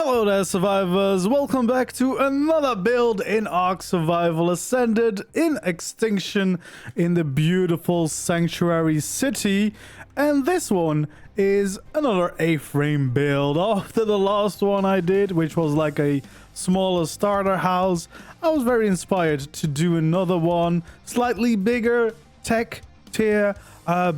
Hello there, survivors. Welcome back to another build in ARK Survival Ascended in Extinction in the beautiful Sanctuary City. And this one is another A-frame build. After the last one I did, which was like a smaller starter house, I was very inspired to do another one, slightly bigger tech tier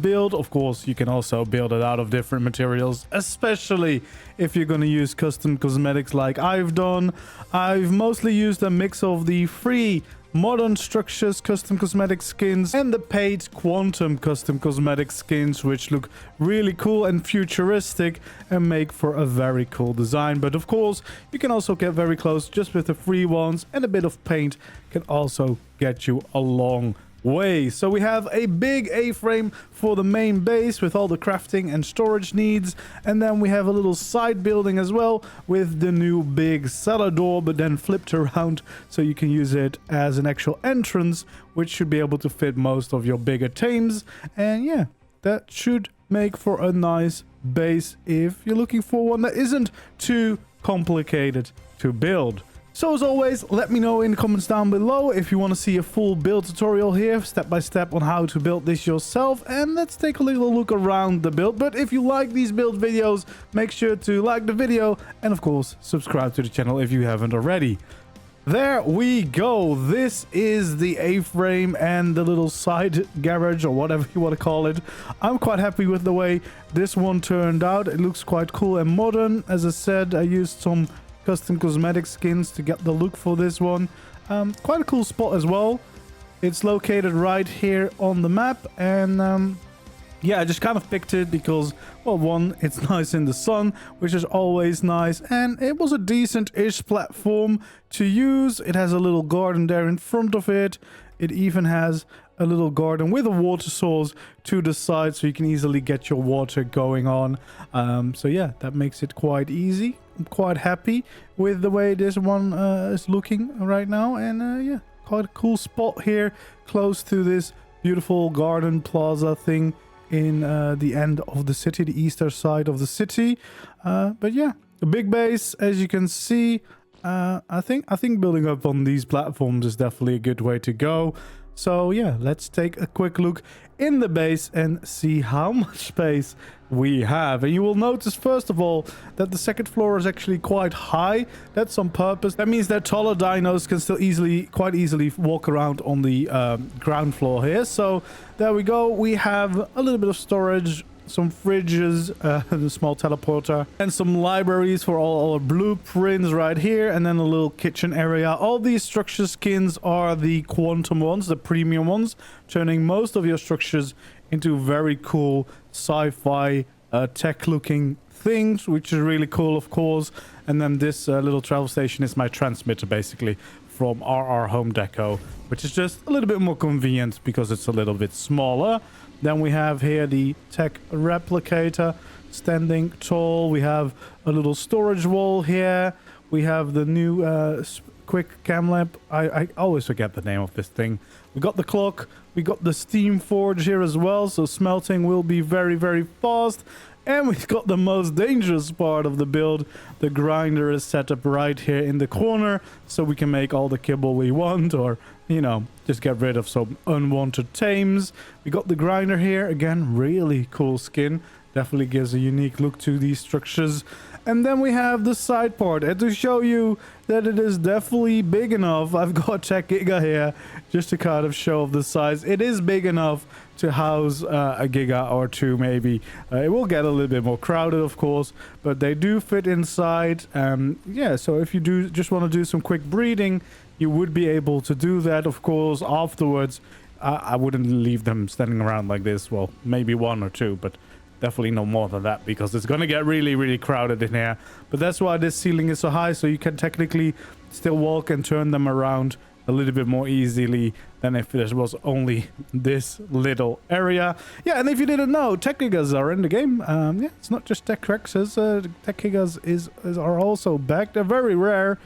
build. Of course, you can also build it out of different materials, especially if you're going to use custom cosmetics like I've done. I've mostly used a mix of the free modern structures custom cosmetic skins and the paid quantum custom cosmetic skins, which look really cool and futuristic and make for a very cool design. But of course, you can also get very close just with the free ones, and a bit of paint can also get you a long way. So we have a big A-frame for the main base with all the crafting and storage needs, and then we have a little side building as well with the new big cellar door, but then flipped around so you can use it as an actual entrance, which should be able to fit most of your bigger tames. And yeah, that should make for a nice base if you're looking for one that isn't too complicated to build. So as always, let me know in the comments down below if you want to see a full build tutorial here, step by step on how to build this yourself, and let's take a little look around the build. But if you like these build videos, make sure to like the video and of course subscribe to the channel if you haven't already. There we go. This is the A-frame and the little side garage, or whatever you want to call it. I'm quite happy with the way this one turned out. It looks quite cool and modern. As I said, I used some custom cosmetic skins to get the look for this one. Quite a cool spot as well. It's located right here on the map, and yeah, I just kind of picked it because, well, one, it's nice in the sun, which is always nice, and it was a decent-ish platform to use. It has a little garden there in front of it. It even has a little garden with a water source to the side, so you can easily get your water going on. So yeah, that makes it quite easy. I'm quite happy with the way this one is looking right now, and yeah, quite a cool spot here close to this beautiful garden plaza thing in the end of the city, the eastern side of the city. But yeah, a big base, as you can see. I think building up on these platforms is definitely a good way to go. So yeah, let's take a quick look in the base and see how much space we have. And you will notice, first of all, that the second floor is actually quite high. That's on purpose. That means that taller dinos can still quite easily walk around on the ground floor here. So there we go. We have a little bit of storage, some fridges, the small teleporter, and some libraries for all our blueprints right here, and then a little kitchen area. All these structure skins are the quantum ones, the premium ones, turning most of your structures into very cool sci-fi tech looking things, which is really cool, of course. And then this little travel station is my transmitter, basically, from RR Home Deco, which is just a little bit more convenient because it's a little bit smaller. Then we have here the tech replicator standing tall. We have a little storage wall here. We have the new quick cam lamp. I always forget the name of this thing. We got the clock. We got the steam forge here as well, so smelting will be very, very fast. And we've got the most dangerous part of the build. The grinder is set up right here in the corner, so we can make all the kibble we want, or, you know, just get rid of some unwanted tames. We got the grinder here. Again, really cool skin. Definitely gives a unique look to these structures. And then we have the side part. And to show you that it is definitely big enough, I've got Tek Giga here just to kind of show off the size. It is big enough to house a giga or two, maybe. It will get a little bit more crowded, of course, but they do fit inside. Yeah, so if you do just want to do some quick breeding, you would be able to do that, of course. Afterwards, I wouldn't leave them standing around like this. Well, maybe one or two, but definitely no more than that, because it's going to get really, really crowded in here. But that's why this ceiling is so high, so you can technically still walk and turn them around a little bit more easily than if there was only this little area. Yeah, and if you didn't know, Tek Gigas are in the game. Yeah, it's not just Tech Rexes. Tek Gigas are also back. They're very rare,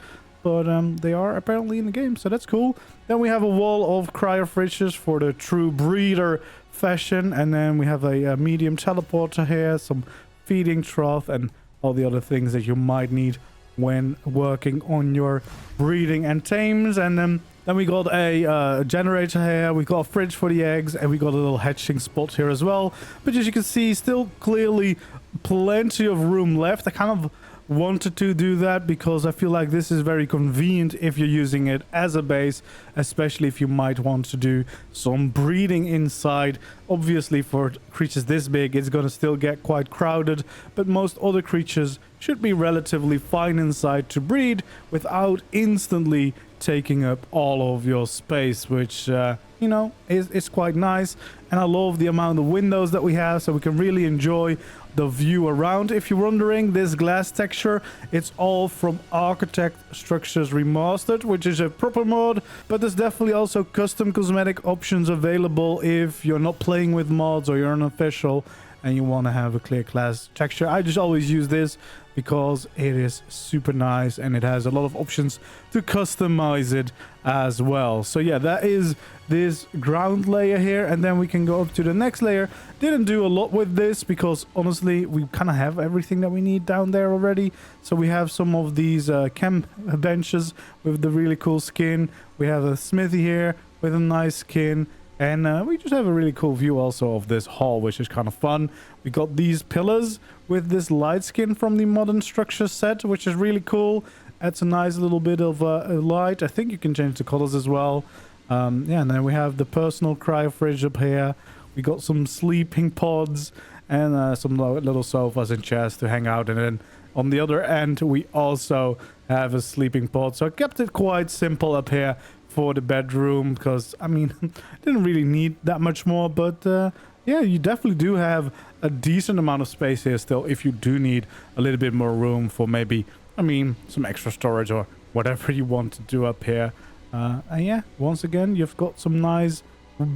but they are apparently in the game, so that's cool. Then we have a wall of cryo fridges for the true breeder fashion, and then we have a medium teleporter here, some feeding trough, and all the other things that you might need when working on your breeding and tames. And then we got a generator here, we got a fridge for the eggs, and we got a little hatching spot here as well. But as you can see, still clearly plenty of room left. I kind of wanted to do that because I feel like this is very convenient if you're using it as a base, especially if you might want to do some breeding inside. Obviously for creatures this big it's going to still get quite crowded, but most other creatures should be relatively fine inside to breed without instantly taking up all of your space, which you know, is quite nice. And I love the amount of windows that we have, so we can really enjoy the view around. If you're wondering, this glass texture, it's all from Architect Structures Remastered, which is a proper mod, but there's definitely also custom cosmetic options available if you're not playing with mods or you're an official and you want to have a clear glass texture. I just always use this because it is super nice and it has a lot of options to customize it as well. So yeah, that is this ground layer here, and then we can go up to the next layer. Didn't do a lot with this because honestly we kind of have everything that we need down there already. So we have some of these camp benches with the really cool skin. We have a smithy here with a nice skin. And we just have a really cool view also of this hall, which is kind of fun. We got these pillars with this light skin from the modern structure set, which is really cool. Adds a nice little bit of light. I think you can change the colors as well. Yeah, and then we have the personal cryo fridge up here. We got some sleeping pods and some little sofas and chairs to hang out. And then on the other end, we also have a sleeping pod. So I kept it quite simple up here for the bedroom because I mean didn't really need that much more, but yeah, you definitely do have a decent amount of space here still if you do need a little bit more room for maybe, I mean, some extra storage or whatever you want to do up here. And yeah, once again, you've got some nice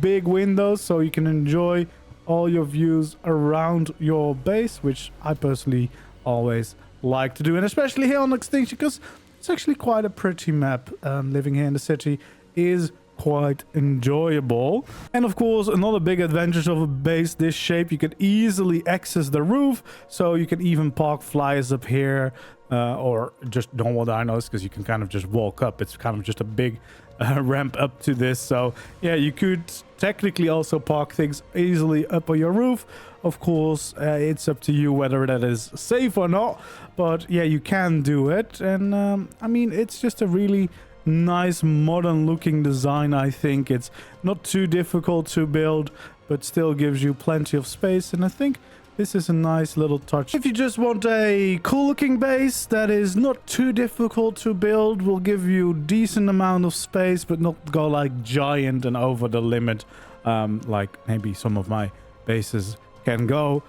big windows so you can enjoy all your views around your base, which I personally always like to do, and especially here on Extinction because it's actually quite a pretty map. Living here in the city is quite enjoyable. And of course, another big advantage of a base this shape, you can easily access the roof. So you can even park flyers up here or just normal dinos because you can kind of just walk up. It's kind of just a big ramp up to this. So yeah, you could technically also park things easily up on your roof. Of course, it's up to you whether that is safe or not, but yeah, you can do it. And I mean, it's just a really nice modern looking design. I think it's not too difficult to build, but still gives you plenty of space, and I think this is a nice little touch. If you just want a cool looking base that is not too difficult to build, will give you decent amount of space but not go like giant and over the limit like maybe some of my bases can go.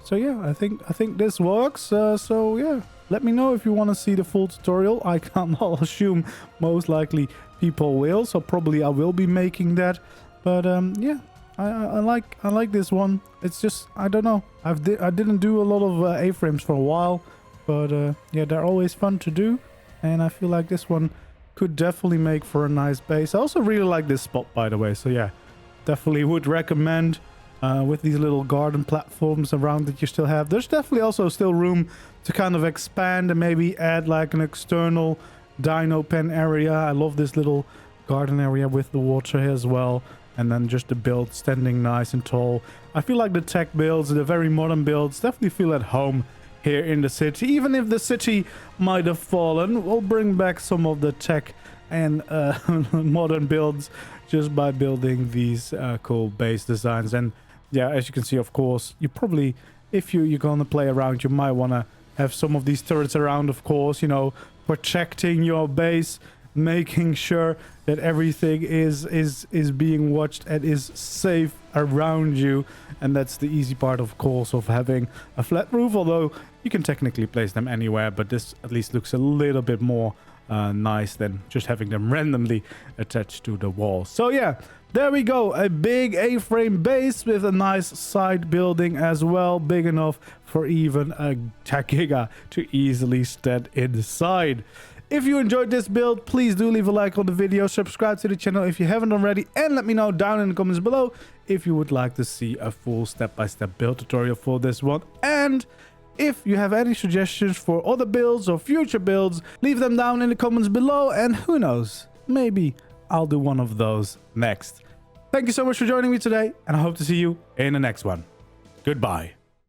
So yeah, I think this works. So yeah, let me know if you want to see the full tutorial. I'll assume most likely people will, so probably I will be making that. But yeah, I like this one. It's just, I don't know, I didn't do a lot of A-frames for a while, but yeah, they're always fun to do, and I feel like this one could definitely make for a nice base. I also really like this spot, by the way, so yeah, definitely would recommend. With these little garden platforms around that you still have. There's definitely also still room to kind of expand and maybe add like an external dino pen area. I love this little garden area with the water here as well. And then just the build standing nice and tall. I feel like the tech builds, the very modern builds, definitely feel at home here in the city. Even if the city might have fallen, we'll bring back some of the tech and modern builds just by building these cool base designs. And yeah, as you can see, of course, you probably, if you're gonna play around, you might want to have some of these turrets around, of course, you know, protecting your base, making sure that everything is being watched and is safe around you. And that's the easy part, of course, of having a flat roof, although you can technically place them anywhere, but this at least looks a little bit more nice than just having them randomly attached to the wall. So yeah, there we go, a big A-frame base with a nice side building as well, big enough for even a Tek Giga to easily stand inside. If you enjoyed this build, please do leave a like on the video, subscribe to the channel if you haven't already, and let me know down in the comments below if you would like to see a full step-by-step build tutorial for this one. And If you have any suggestions for other builds or future builds, leave them down in the comments below, and who knows, maybe I'll do one of those next. Thank you so much for joining me today, and I hope to see you in the next one. Goodbye.